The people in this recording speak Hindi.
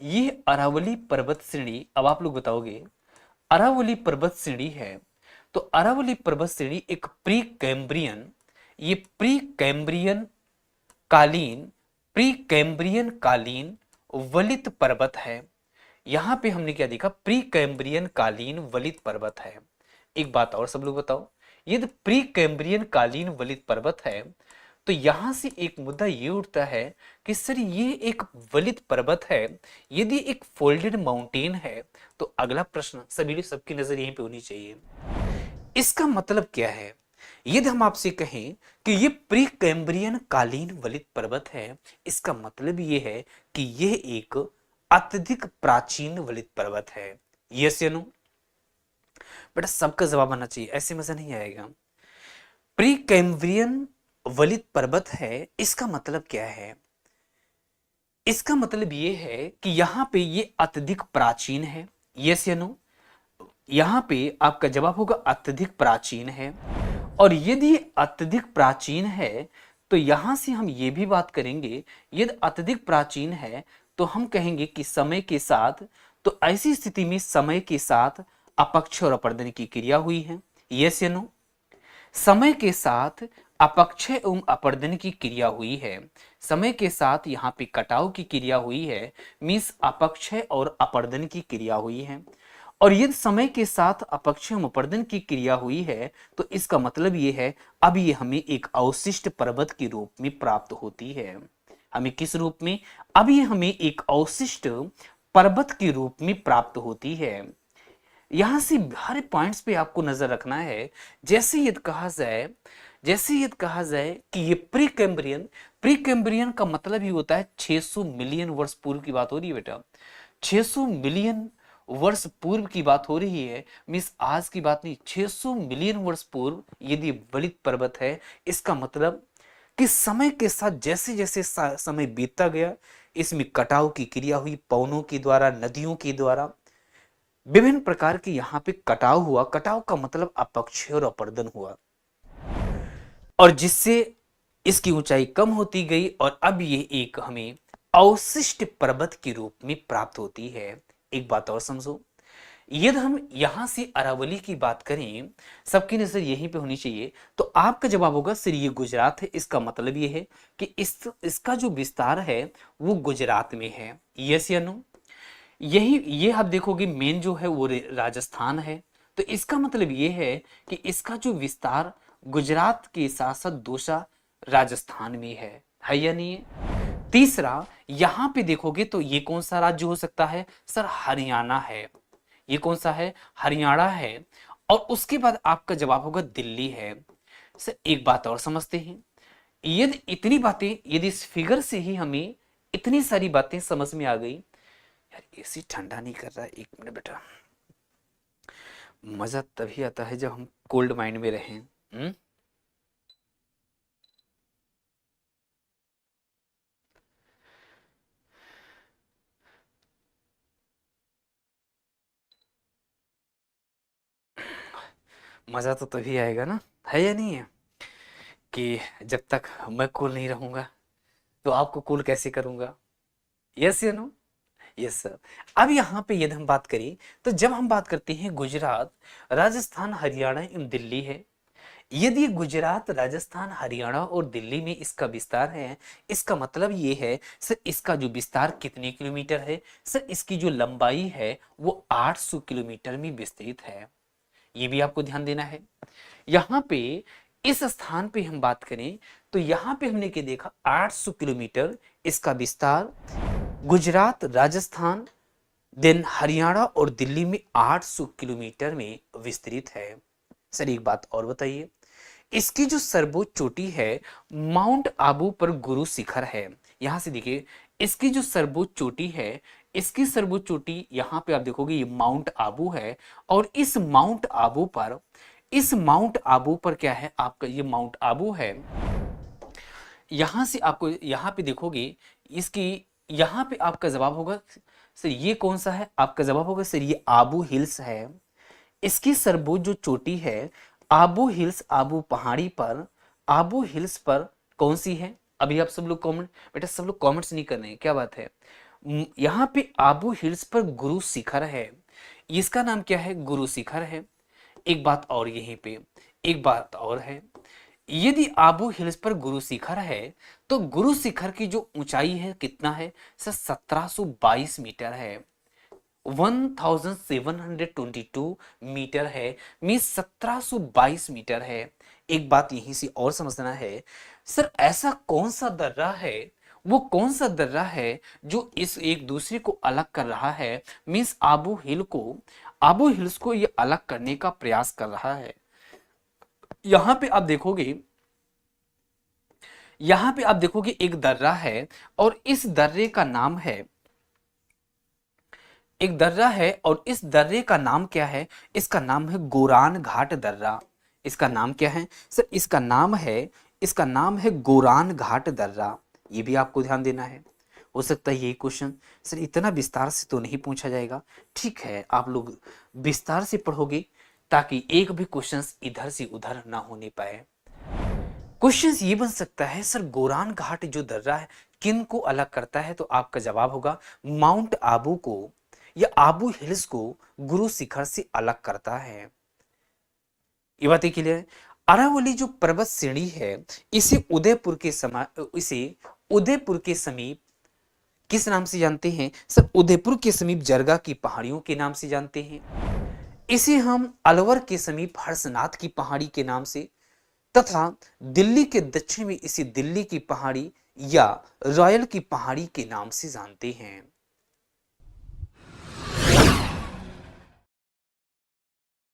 ये अरावली पर्वत श्रेणी, अब आप लोग बताओगे अरावली पर्वत श्रेणी है, तो अरावली पर्वत श्रेणी एक प्री कैम्ब्रियन, ये प्री कैम्ब्रियन कालीन वलित पर्वत है। यहां पे हमने क्या देखा, प्री कैम्ब्रियन कालीन वलित पर्वत है। एक बात और सब लोग बताओ, यदि प्री कैम्ब्रियन कालीन वलित पर्वत है तो यहां से एक मुद्दा ये उठता है कि सर ये एक वलित पर्वत है, यदि एक फोल्डेड माउंटेन है, तो अगला प्रश्न सभी सबकी नजर यहीं पे होनी चाहिए, इसका मतलब क्या है। यदि हम आपसे कहें कि ये प्री कैम्ब्रियन कालीन वलित पर्वत है, इसका मतलब ये है कि यह एक अत्यधिक प्राचीन वलित पर्वत है। यस या नो? बेटा सबका जवाब आना चाहिए, ऐसे मजा नहीं आएगा। प्री कैम्ब्रियन वलित पर्वत है, इसका मतलब क्या है? इसका मतलब ये है कि यहां पे ये अत्यधिक प्राचीन है। यस या नो? यहां पे आपका जवाब होगा अत्यधिक प्राचीन है। और यदि अत्यधिक प्राचीन है तो यहां से हम ये भी बात करेंगे, यदि अत्यधिक प्राचीन है तो हम कहेंगे कि समय के साथ, तो ऐसी स्थिति में समय के साथ अपक्षय और अपरदन की क्रिया हुई है। यस या नो? समय के साथ अपक्षय एवं अपरदन की क्रिया हुई है, समय के साथ यहाँ पे कटाव की क्रिया हुई है, मीन्स अपक्षय और अपरदन की क्रिया हुई है। और यदि समय के साथ अपक्षय एवं अपरदन की क्रिया हुई है तो इसका मतलब ये है अब ये हमें एक अवशिष्ट पर्वत के रूप में प्राप्त होती है। हमें किस रूप में? अब ये हमें एक अवशिष्ट पर्वत के रूप में प्राप्त होती है। यहां से हर पॉइंट्स पे आपको नजर रखना है। जैसे यदि कहा जाए कि ये प्री कैम्ब्रियन का मतलब ही होता है 600 मिलियन वर्ष पूर्व की बात हो रही है बेटा, 600 मिलियन वर्ष पूर्व की बात हो रही है, मीन्स आज की बात नहीं, 600 मिलियन वर्ष पूर्व यदि वलित पर्वत है, इसका मतलब कि समय के साथ जैसे जैसे समय बीतता गया, इसमें कटाव की क्रिया हुई, पवनों के द्वारा, नदियों के द्वारा विभिन्न प्रकार के यहाँ पे कटाव हुआ। कटाव का मतलब अपक्षय और अपरदन हुआ, और जिससे इसकी ऊंचाई कम होती गई और अब ये एक हमें अवशिष्ट पर्वत के रूप में प्राप्त होती है। एक बात और समझो, यदि हम यहां से अरावली की बात करें, सबकी नजर यहीं पे होनी चाहिए, तो आपका जवाब होगा सर ये गुजरात है। इसका मतलब ये है कि इसका जो विस्तार है वो गुजरात में है। यस या नो? यही ये आप देखोगे मेन जो है वो राजस्थान है, तो इसका मतलब ये है कि इसका जो विस्तार गुजरात के साथ साथ दूसरा राजस्थान में है या नहीं है? तीसरा यहां पे देखोगे तो ये कौन सा राज्य हो सकता है? सर हरियाणा है। ये कौन सा है? हरियाणा है। और उसके बाद आपका जवाब होगा दिल्ली है। सर एक बात और समझते हैं, यदि इतनी बातें, यदि इस फिगर से ही हमें इतनी सारी बातें समझ में आ गई, यार एसी ठंडा नहीं कर रहा है, एक मिनट बेटा, मजा तभी आता है जब हम कोल्ड माइंड में रहें। मजा तो तभी आएगा ना, है या नहीं है, कि जब तक मैं कूल नहीं रहूंगा तो आपको कूल कैसे करूंगा। यस या नो? Yes sir. अब यहाँ पे यदि हम बात करें, तो जब हम बात करते हैं गुजरात, राजस्थान, हरियाणा एवं दिल्ली है, यदि गुजरात, राजस्थान, हरियाणा और दिल्ली में इसका विस्तार है, इसका मतलब ये है सर इसका जो विस्तार कितने किलोमीटर है? सर इसकी जो लंबाई है वो 800 किलोमीटर में विस्तृत है। ये भी आपको ध्यान देना है। यहाँ पे इस स्थान पे हम बात करें तो यहाँ पे हमने क्या देखा, 800 किलोमीटर इसका विस्तार, गुजरात, राजस्थान, देन हरियाणा और दिल्ली में 800 किलोमीटर में विस्तृत है। सर एक बात और बताइए, इसकी जो सर्वोच्च चोटी है माउंट आबू पर गुरु शिखर है। यहां से देखिए, इसकी जो सर्वोच्च चोटी है, इसकी सर्वोच्च चोटी यहां पे आप देखोगे ये माउंट आबू है। और इस माउंट आबू पर क्या है, आपका ये माउंट आबू है। यहां से आपको यहां पे देखोगे इसकी, यहां पे आपका जवाब होगा सर ये कौन सा है? आपका जवाब होगा सर ये आबू हिल्स है। इसकी सर्वोच्च जो चोटी है आबू हिल्स, आबू पहाड़ी पर, आबू हिल्स पर कौन सी है? अभी आप सब लोग कमेंट, बेटा सब लोग कमेंट्स नहीं कर रहे हैं, क्या बात है? यहाँ पे आबू हिल्स पर गुरु शिखर है, इसका नाम क्या है? गुरु शिखर है। एक बात और यहीं पे, एक बात और है, यदि आबू हिल्स पर गुरु शिखर है तो गुरु शिखर की जो ऊंचाई है कितना है सर? 1722 मीटर है। 1722 मीटर है, मीन 1722 मीटर है। एक बात यहीं से और समझना है, सर ऐसा कौन सा दर्रा है, वो कौन सा दर्रा है जो इस एक दूसरे को अलग कर रहा है? मीन्स आबू हिल्स को ये अलग करने का प्रयास कर रहा है। यहां पे आप देखोगे, यहां पे आप देखोगे एक दर्रा है और इस दर्रे का नाम है, एक दर्रा है और इस दर्रे का नाम क्या है? इसका नाम है गोरान घाट दर्रा। इसका नाम क्या है सर? इसका नाम है गोरान घाट दर्रा। ये भी आपको ध्यान देना है। हो सकता है ये क्वेश्चन सर इतना विस्तार से तो नहीं पूछा जाएगा, ठीक है, आप लोग विस्तार से पढ़ोगे ताकि एक भी क्वेश्चन इधर से उधर ना होने पाए। क्वेश्चन ये बन सकता है सर गोरान घाट जो दर्रा है किन को अलग करता है? तो आपका जवाब होगा माउंट आबू को या आबू हिल्स को गुरु शिखर से अलग करता है। ये बात क्लियर है। अरावली जो पर्वत श्रेणी है इसे उदयपुर के समीप किस नाम से जानते हैं सर? उदयपुर के समीप जरगा की पहाड़ियों के नाम से जानते हैं। इसे हम अलवर के समीप हर्षनाथ की पहाड़ी के नाम से, तथा दिल्ली के दक्षिण में इसे दिल्ली की पहाड़ी या रॉयल की पहाड़ी के नाम से जानते हैं।